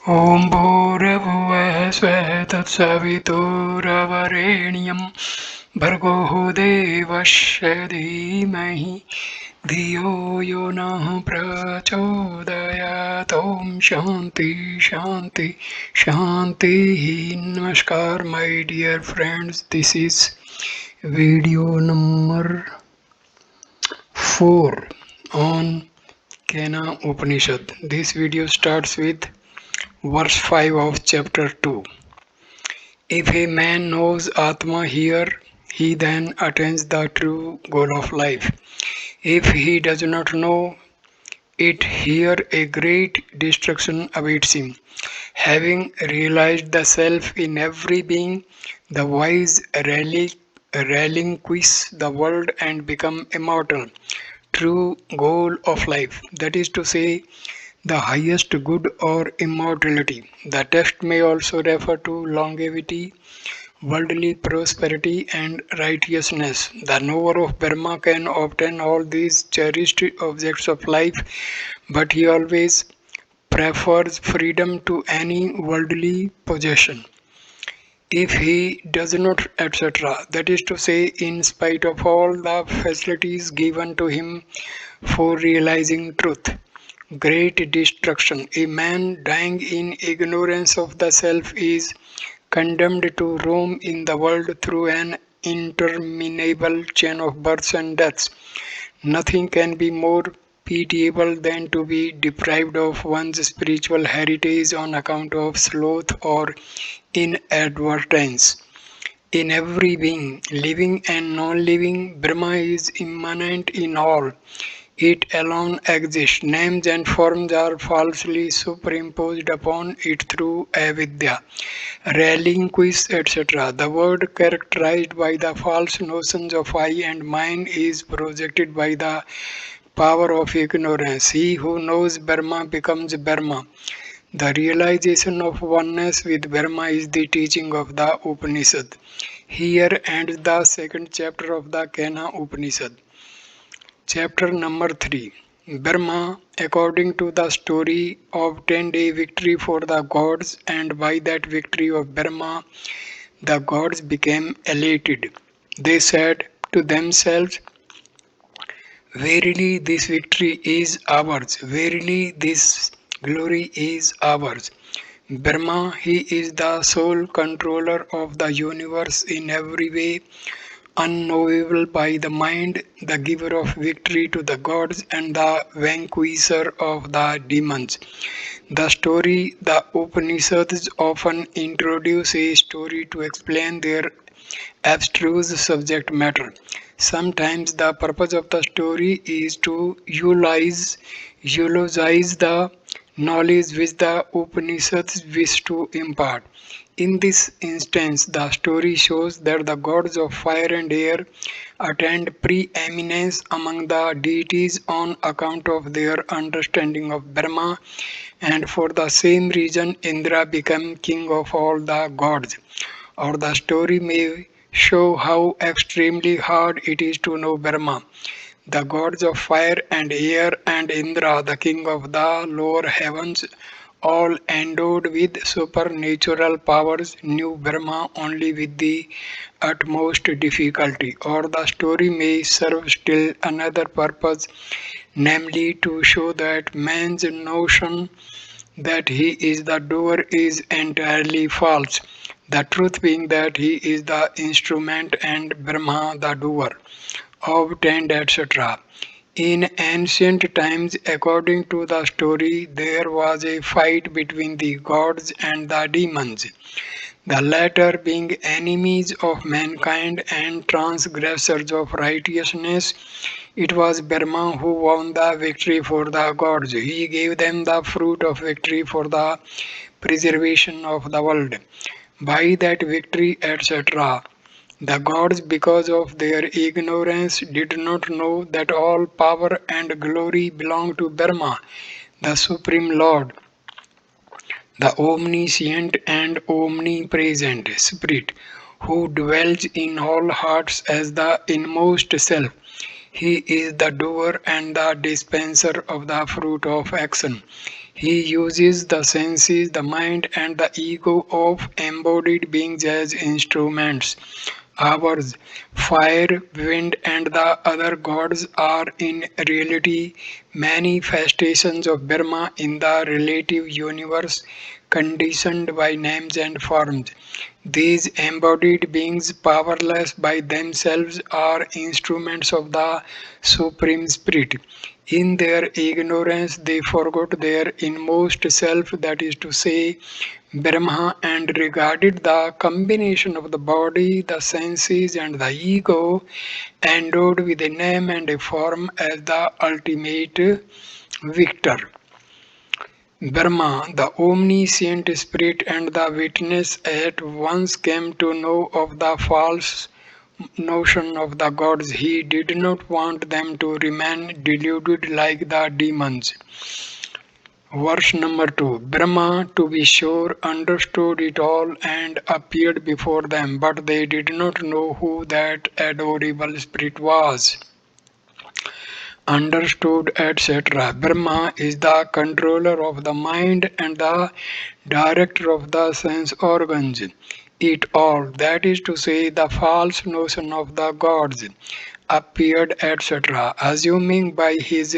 ॐ भूर्भुवः स्वः तत्सवितुर्वरेण्यं भर्गो देवस्य धीमहि धियो यो नः प्रचोदयात् ॐ शान्ति शान्ति शान्तिः. Namaskar my dear friends, this is video number 4 on Kena Upanishad. This video starts with verse 5 of chapter 2. If a man knows Atma here, he then attains the true goal of life. If he does not know it here, a great destruction awaits him. Having realized the self in every being, the wise relinquish the world and become immortal. True goal of life, that is to say, the highest good or immortality. The text may also refer to longevity, worldly prosperity, and righteousness. The knower of Brahma can obtain all these cherished objects of life, but he always prefers freedom to any worldly possession. If he does not, etc., that is to say, in spite of all the facilities given to him for realizing truth, great destruction. A man dying in ignorance of the self is condemned to roam in the world through an interminable chain of births and deaths. Nothing can be more pitiable than to be deprived of one's spiritual heritage on account of sloth or inadvertence. In every being, living and non-living, Brahma is immanent in all. It alone exists. Names and forms are falsely superimposed upon it through avidya, relinquish, etc. The word characterized by the false notions of I and mine is projected by the power of ignorance. He who knows Brahma becomes Brahma. The realization of oneness with Brahma is the teaching of the Upanishad. Here ends the second chapter of the Kena Upanishad. Chapter number 3. Brahma, according to the story, obtained a victory for the gods, and by that victory of Brahma, the gods became elated. They said to themselves, "Verily, this victory is ours. Verily, this glory is ours." Brahma, he is the sole controller of the universe in every way, unknowable by the mind, the giver of victory to the gods and the vanquisher of the demons. The story, the Upanishads often introduce a story to explain their abstruse subject matter. Sometimes the purpose of the story is to eulogize the knowledge which the Upanishads wish to impart. In this instance, the story shows that the gods of fire and air attained preeminence among the deities on account of their understanding of Brahma, and for the same reason Indra became king of all the gods. Or the story may show how extremely hard it is to know Brahma. The gods of fire and air and Indra, the king of the lower heavens, all endowed with supernatural powers, knew Brahma only with the utmost difficulty. Or the story may serve still another purpose, namely to show that man's notion that he is the doer is entirely false. The truth being that he is the instrument and Brahma the doer, obtained, etc. In ancient times, according to the story, there was a fight between the gods and the demons, the latter being enemies of mankind and transgressors of righteousness. It was Brahma who won the victory for the gods. He gave them the fruit of victory for the preservation of the world. By that victory, etc., the gods, because of their ignorance, did not know that all power and glory belong to Brahma, the Supreme Lord, the omniscient and omnipresent Spirit, who dwells in all hearts as the inmost self. He is the doer and the dispenser of the fruit of action. He uses the senses, the mind, and the ego of embodied beings as instruments. Ours, fire, wind, and the other gods are in reality manifestations of Brahma in the relative universe, conditioned by names and forms. These embodied beings, powerless by themselves, are instruments of the Supreme Spirit. In their ignorance, they forgot their inmost self, that is to say, Brahma, and regarded the combination of the body, the senses, and the ego, endowed with a name and a form, as the ultimate victor. Brahma, the omniscient spirit and the witness, at once came to know of the false notion of the gods. He did not want them to remain deluded like the demons. Verse number 2. Brahma, to be sure, understood it all and appeared before them, but they did not know who that adorable spirit was. Understood, etc. Brahma is the controller of the mind and the director of the sense organs. It all, that is to say, the false notion of the gods, appeared, etc., assuming by his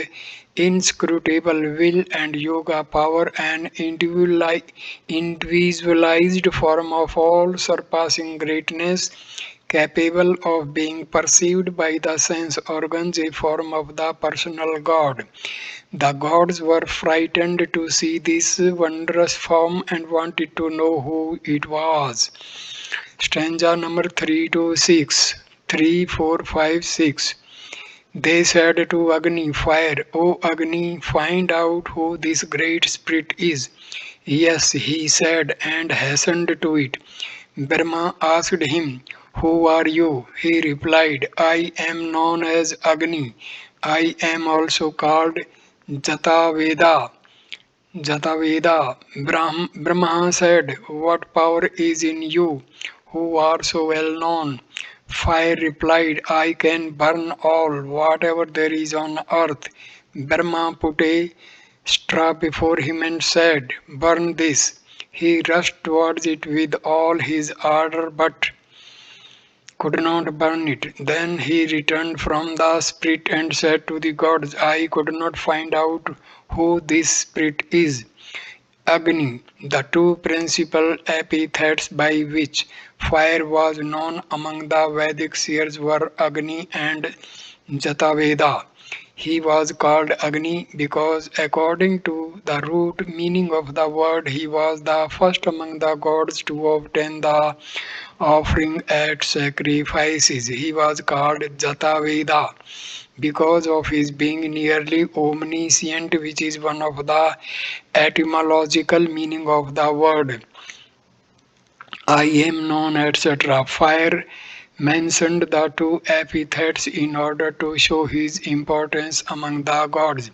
inscrutable will and yoga power an individualized form of all surpassing greatness, capable of being perceived by the sense organs, a form of the personal God. The gods were frightened to see this wondrous form and wanted to know who it was. Stanza number 3 to 6. 3, 4, 5, 6. They said to Agni, fire, O Agni, find out who this great spirit is. Yes, he said, and hastened to it. Brahma asked him, who are you? He replied, I am known as Agni. I am also called Jataveda. Jataveda. Brahma said, what power is in you, who are so well known? Fire replied, I can burn all, whatever there is on earth. Brahma put a straw before him and said, burn this. He rushed towards it with all his ardor but could not burn it. Then he returned from the spirit and said to the gods, I could not find out who this spirit is. Agni, the two principal epithets by which fire was known among the Vedic seers were Agni and Jataveda. He was called Agni because, according to the root meaning of the word, he was the first among the gods to obtain the offering at sacrifices. He was called Jataveda because of his being nearly omniscient, which is one of the etymological meaning of the word. I am known, etc. Fire mentioned the two epithets in order to show his importance among the gods.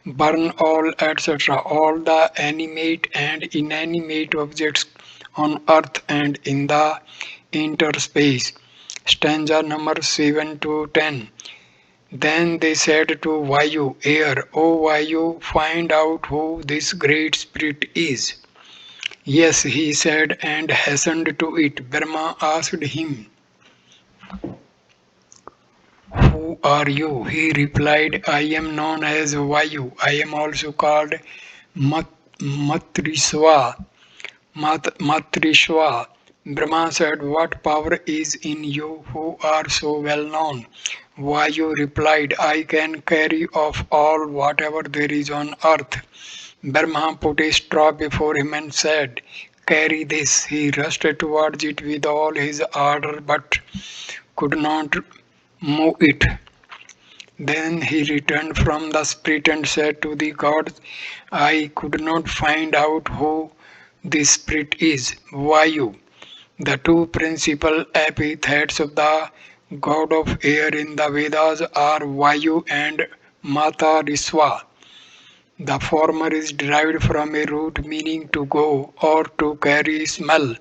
Burn all, etc. All the animate and inanimate objects on earth and in the interspace. Stanza number 7 to 10. Then they said to Vayu, air, O Vayu, find out who this great spirit is. Yes, he said, and hastened to it. Brahma asked him, who are you? He replied, I am known as Vayu. I am also called Matriswa. Matrishwa. Brahma said, what power is in you who are so well known? Vayu replied, I can carry off all whatever there is on earth. Brahma put a straw before him and said, carry this. He rushed towards it with all his ardor but could not move it. Then he returned from the spirit and said to the gods, I could not find out who this spirit is. Vayu. The two principal epithets of the god of air in the Vedas are Vayu and Matarisva. The former is derived from a root meaning to go or to carry smell.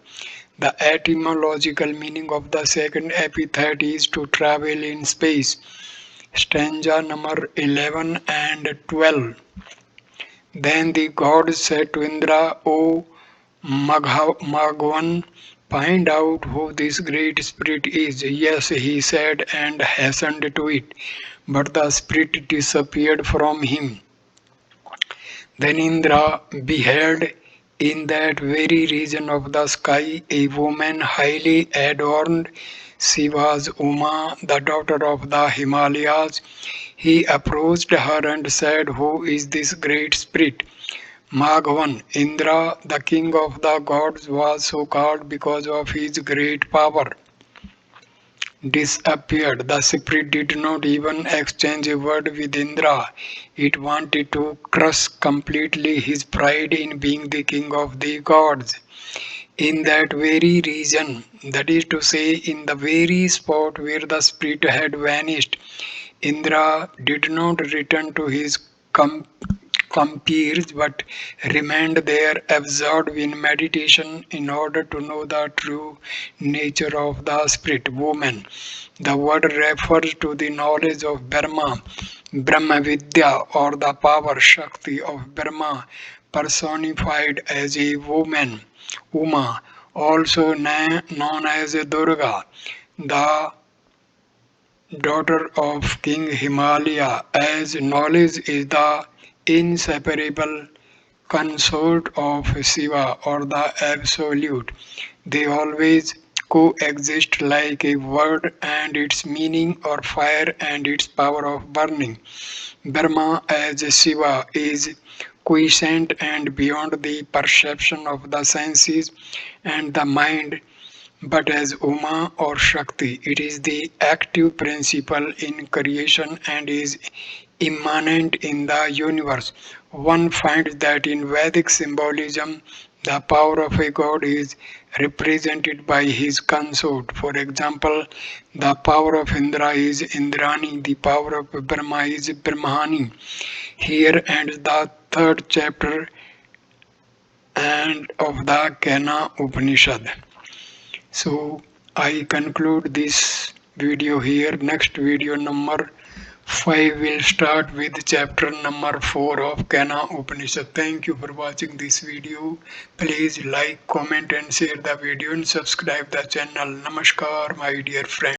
The etymological meaning of the second epithet is to travel in space. Stanza number 11 and 12. Then the gods said to Indra, O Maghavan, find out who this great spirit is. Yes, he said and hastened to it. But the spirit disappeared from him. Then Indra beheld in that very region of the sky a woman highly adorned. She was Uma, the daughter of the Himalayas. He approached her and said, Who is this great spirit? Maghavan, Indra, the king of the gods, was so called because of his great power. Disappeared. The spirit did not even exchange a word with Indra. It wanted to crush completely his pride in being the king of the gods. In that very region, that is to say, in the very spot where the spirit had vanished, Indra did not return to his compeers but remained there absorbed in meditation in order to know the true nature of the spirit woman. The word refers to the knowledge of Brahma, Brahma Vidya, or the power Shakti of Brahma personified as a woman, Uma, also known as Durga, the daughter of King Himalaya, as knowledge is the inseparable consort of Shiva or the Absolute. They always coexist like a word and its meaning, or fire and its power of burning. Brahma as Shiva is quiescent and beyond the perception of the senses and the mind, but as Uma or Shakti, it is the active principle in creation and is immanent in the universe. One finds that in Vedic symbolism, the power of a god is represented by his consort. For example, the power of Indra is Indrani, the power of Brahma is Brahmani. Here ends the third chapter and of the Kena Upanishad. So I conclude this video here. Next video number 5 will start with chapter number 4 of Kena Upanishad. Thank you for watching this video. Please like, comment and share the video and subscribe the channel. Namaskar my dear friends.